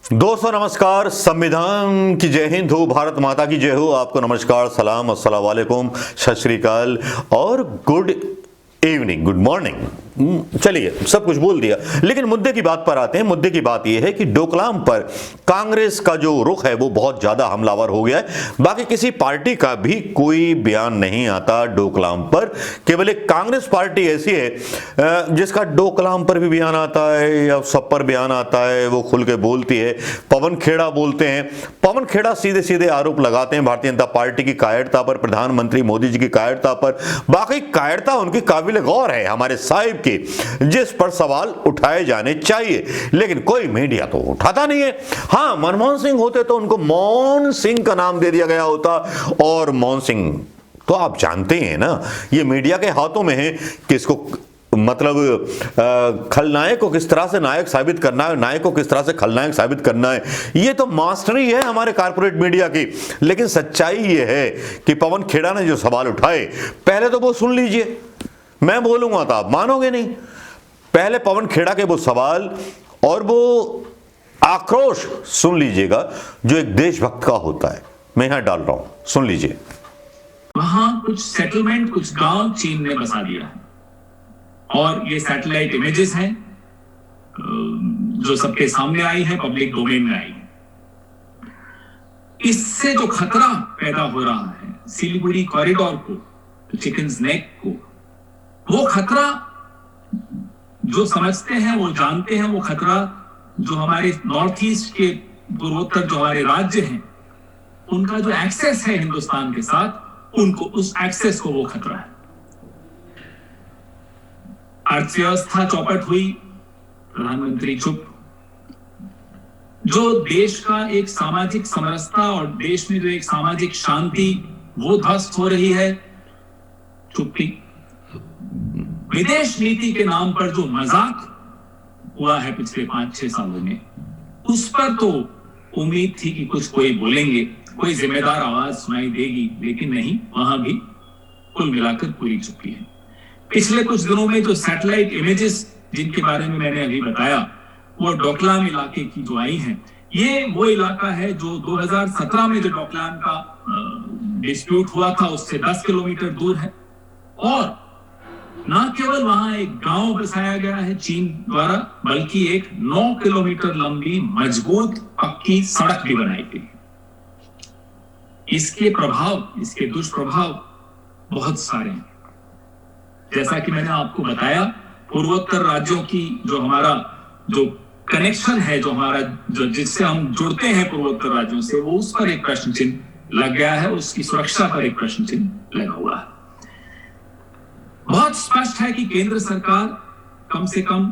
दोस्तों नमस्कार। संविधान की जय हिंद हो, भारत माता की जय हो। आपको नमस्कार, सलाम, अस्सलाम वालेकुम, सत श्री अकाल और गुड इवनिंग, गुड मॉर्निंग। चलिए, सब कुछ बोल दिया, लेकिन मुद्दे की बात पर आते हैं। मुद्दे की बात यह है कि डोकलाम पर कांग्रेस का जो रुख है वो बहुत ज्यादा हमलावर हो गया है। बाकी किसी पार्टी का भी कोई बयान नहीं आता डोकलाम पर। केवल एक कांग्रेस पार्टी ऐसी है जिसका डोकलाम पर भी बयान आता है या सब पर बयान आता है, वो खुल के बोलती है। पवन खेड़ा बोलते हैं। पवन खेड़ा सीधे सीधे आरोप लगाते हैं भारतीय जनता पार्टी की कायरता पर, प्रधानमंत्री मोदी जी की कायरता पर। बाकी कायरता उनकी काबिल गौर है हमारे साहिब की, जिस पर सवाल उठाए जाने चाहिए, लेकिन कोई मीडिया तो उठाता नहीं है। हां, मनमोहन सिंह होते तो उनको मौन सिंह का नाम दे दिया गया होता, और मौन सिंह तो आप जानते हैं ना, ये मीडिया के हाथों में है किसको, मतलब खलनायक को किस तरह से नायक साबित करना है, नायक को किस तरह से खलनायक साबित करना है। ये तो मास्टरी है हमारे कारपोरेट मीडिया की। लेकिन सच्चाई ये है कि पवन खेड़ा ने जो सवाल उठाए, पहले तो वो सुन लीजिए। मैं बोलूंगा तो आप मानोगे नहीं। पहले पवन खेड़ा के वो सवाल और वो आक्रोश सुन लीजिएगा जो एक देशभक्त का होता है। मैं यहां डाल रहा हूं, सुन लीजिए। वहां कुछ सेटलमेंट, कुछ गांव चीन ने बसा दिया है, और ये सैटेलाइट इमेजेस हैं जो सबके सामने आई है, पब्लिक डोमेन में आई है। इससे जो खतरा पैदा हो रहा है सिलीगुड़ी कॉरिडोर को, चिकन्स नेक को, वो खतरा जो समझते हैं, वो जानते हैं, वो खतरा जो हमारे नॉर्थ ईस्ट के पूर्वोत्तर जो हमारे राज्य हैं, उनका जो एक्सेस है हिंदुस्तान के साथ, उनको उस एक्सेस को वो खतरा है। अर्थव्यवस्था चौपट हुई, प्रधानमंत्री चुप। जो देश का एक सामाजिक समरसता और देश में जो एक सामाजिक शांति वो ध्वस्त हो रही है, चुप्पी। विदेश नीति के नाम पर जो मजाक हुआ है पिछले 5-6 सालों में, उस पर तो उम्मीद थी कि कुछ कोई बोलेंगे, कोई जिम्मेदार आवाज सुनाई देगी, लेकिन नहीं, वहां भी कुल मिलाकर पूरी चुप्पी है। पिछले कुछ दिनों में जो सैटेलाइट इमेजेस जिनके बारे में मैंने अभी बताया, वो डोकलाम इलाके की जो आई हैं, ये वो इलाका है जो 2017 में जो डोकलाम का डिस्प्यूट हुआ था उससे 10 किलोमीटर दूर है। और ना केवल वहां एक गांव बसाया गया है चीन द्वारा, बल्कि एक 9 किलोमीटर लंबी मजबूत पक्की सड़क भी बनाई गई। इसके प्रभाव, इसके दुष्प्रभाव बहुत सारे हैं। जैसा कि मैंने आपको बताया, पूर्वोत्तर राज्यों की जो हमारा जो कनेक्शन है, जो हमारा जो जिससे हम जुड़ते हैं पूर्वोत्तर राज्यों से, वो उस पर एक प्रश्न चिन्ह लग गया है, उसकी सुरक्षा पर एक प्रश्न चिन्ह लगा हुआ है। बहुत स्पष्ट है कि केंद्र सरकार कम से कम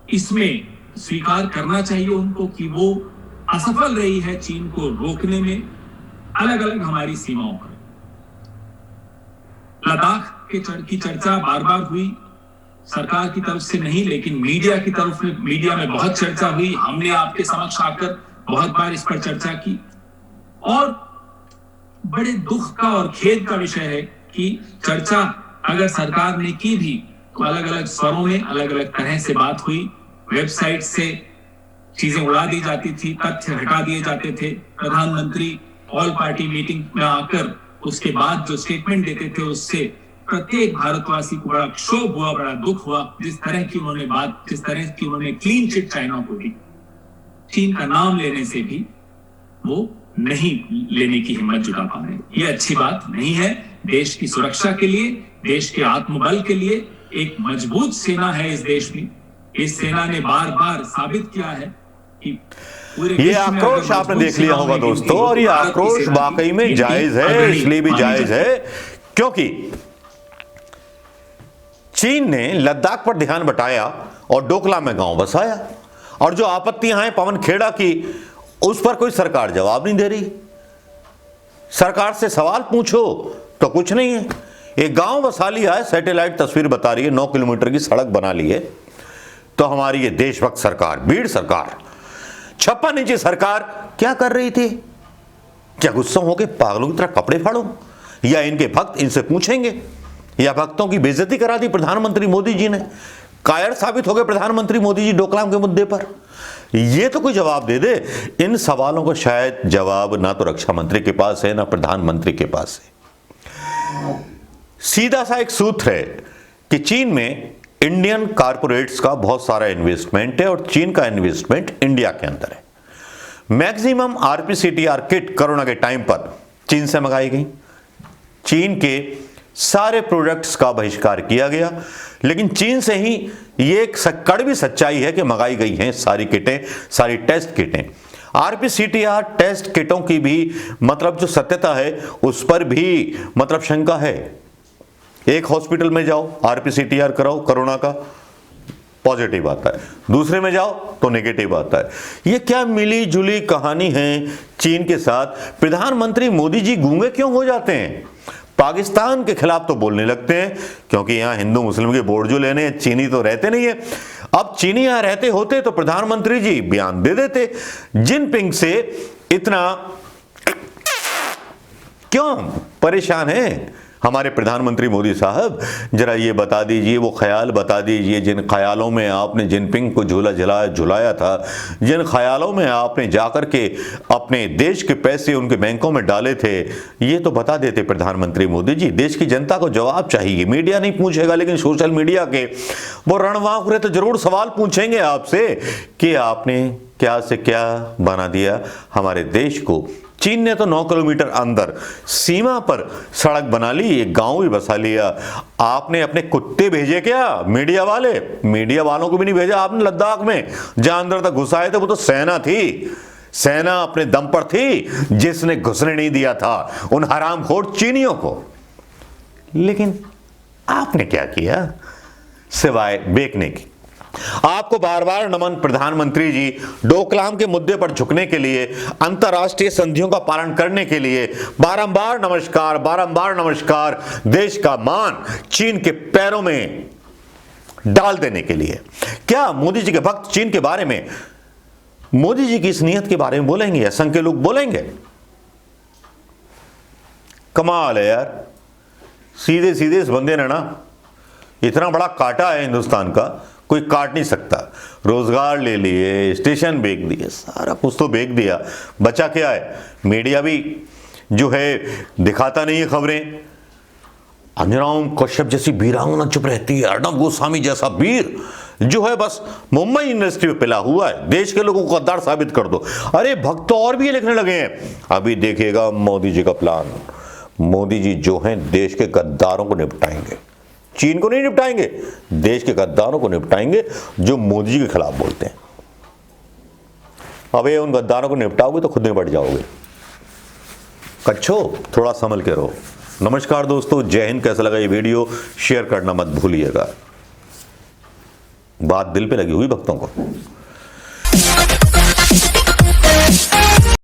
इसमें स्वीकार करना चाहिए उनको कि वो असफल रही है चीन को रोकने में अलग अलग हमारी सीमाओं पर। लद्दाख की चर्चा बार बार हुई, सरकार की तरफ से नहीं, लेकिन मीडिया में बहुत चर्चा हुई। हमने आपके समक्ष आकर बहुत बार इस पर चर्चा की, और बड़े दुख का और खेद का विषय है कि चर्चा अगर सरकार ने की भी तो अलग अलग स्वरों में अलग अलग तरह से बात हुई। वेबसाइट से चीजें उड़ा दी जाती थी, तथ्य हटा दिए जाते थे। प्रधानमंत्री ऑल पार्टी मीटिंग में आकर उसके बाद जो स्टेटमेंट देते थे, उससे प्रत्येक भारतवासी को बड़ा क्षोभ हुआ, बड़ा दुख हुआ। जिस तरह की उन्होंने क्लीन चिट चाइना को दी, चीन का नाम लेने से भी वो नहीं लेने की हिम्मत जुटा पा रहे। ये अच्छी बात नहीं है। देश की सुरक्षा के लिए, देश के आत्मबल के लिए एक मजबूत सेना है इस देश में। इस सेना ने बार बार साबित किया है कि ये आक्रोश आपने देख लिया होगा दोस्तों, और ये आक्रोश वाकई में जायज है। इसलिए भी जायज है क्योंकि चीन ने लद्दाख पर ध्यान बटाया और डोकलाम में गांव बसाया, और जो आपत्तियां हैं पवन खेड़ा की, उस पर कोई सरकार जवाब नहीं दे रही। सरकार से सवाल पूछो तो कुछ नहीं है। एक गांव बसा लिया है, सैटेलाइट तस्वीर बता रही है, 9 किलोमीटर की सड़क बना ली है। तो हमारी ये देशभक्त सरकार, बीड़ सरकार, 56 इंची सरकार क्या कर रही थी? क्या गुस्सा होके पागलों की तरह कपड़े फाड़ो? या इनके भक्त इनसे पूछेंगे? या भक्तों की बेइज्जती करा दी प्रधानमंत्री मोदी जी ने? कायर साबित हो गए प्रधानमंत्री मोदी जी डोकलाम के मुद्दे पर। ये तो कोई जवाब दे दे। इन सवालों को शायद जवाब ना तो रक्षा मंत्री के पास है ना प्रधानमंत्री के पास है। सीधा सा एक सूत्र है कि चीन में इंडियन कारपोरेट्स का बहुत सारा इन्वेस्टमेंट है और चीन का इन्वेस्टमेंट इंडिया के अंदर है। मैक्सिमम आरपीसीटीआर किट कोरोना के टाइम पर चीन से मंगाई गई। चीन के सारे प्रोडक्ट्स का बहिष्कार किया गया, लेकिन चीन से ही ये एक कड़वी सच्चाई है कि मंगाई गई हैं सारी किटें, सारी टेस्ट किटें। आरपीसीटीआर टेस्ट किटों की भी मतलब जो सत्यता है उस पर भी मतलब शंका है। एक हॉस्पिटल में जाओ आरपीसीटीआर कराओ, कोरोना का पॉजिटिव आता है, दूसरे में जाओ तो नेगेटिव आता है। ये क्या मिली जुली कहानी है चीन के साथ। प्रधानमंत्री मोदी जी गूंगे क्यों हो जाते हैं? पाकिस्तान के खिलाफ तो बोलने लगते हैं क्योंकि यहां हिंदू मुस्लिम के वोट जो लेने हैं, चीनी तो रहते नहीं है। अब चीनी यहां रहते होते तो प्रधानमंत्री जी बयान दे देते। जिनपिंग से इतना क्यों परेशान है हमारे प्रधानमंत्री मोदी साहब? जरा ये बता दीजिए, वो ख्याल बता दीजिए जिन ख्यालों में आपने जिनपिंग को झुलाया था, जिन ख्यालों में आपने जाकर के अपने देश के पैसे उनके बैंकों में डाले थे, ये तो बता देते प्रधानमंत्री मोदी जी। देश की जनता को जवाब चाहिए। मीडिया नहीं पूछेगा, लेकिन सोशल मीडिया के वो रणवांकुरे तो जरूर सवाल पूछेंगे आपसे कि आपने क्या से क्या बना दिया हमारे देश को। चीन ने तो 9 किलोमीटर अंदर सीमा पर सड़क बना ली, एक गांव भी बसा लिया। आपने अपने कुत्ते भेजे क्या? मीडिया वालों को भी नहीं भेजा आपने। लद्दाख में जहां अंदर तक घुसाए थे वो तो सेना थी, सेना अपने दम पर थी जिसने घुसने नहीं दिया था उन हरामखोर चीनियों को। लेकिन आपने क्या किया सिवाय बेचने की? आपको बार बार नमन प्रधानमंत्री जी। डोकलाम के मुद्दे पर झुकने के लिए, अंतर्राष्ट्रीय संधियों का पालन करने के लिए बारंबार नमस्कार, देश का मान चीन के पैरों में डाल देने के लिए। क्या मोदी जी के भक्त चीन के बारे में, मोदी जी की इस नीयत के बारे में बोलेंगे? असंख्य लोग बोलेंगे। कमाल है यार, सीधे सीधे इस बंदे ने ना इतना बड़ा काटा है हिंदुस्तान का, कोई काट नहीं सकता। रोजगार ले लिए, स्टेशन बेच दिए, सारा कुछ तो बेच दिया, बचा क्या है? मीडिया भी जो है दिखाता नहीं है खबरें। अंजनाओं कश्यप जैसी वीरांगना चुप रहती है, अर्णब गोस्वामी जैसा वीर जो है बस मुंबई यूनिवर्सिटी में पिला हुआ है, देश के लोगों को गद्दार साबित कर दो। अरे भक्त तो और भी ये लिखने लगे हैं। अभी देखिएगा मोदी जी का प्लान। मोदी जी जो हैं देश के गद्दारों को निपटाएंगे, चीन को नहीं निपटाएंगे, देश के गद्दारों को निपटाएंगे जो मोदी जी के खिलाफ बोलते हैं। अबे उन गद्दारों को निपटाओगे तो खुद निपट जाओगे। कच्छो थोड़ा संभल के रहो। नमस्कार दोस्तों, जय हिंद। कैसा लगा ये वीडियो? शेयर करना मत भूलिएगा। बात दिल पे लगी हुई भक्तों को।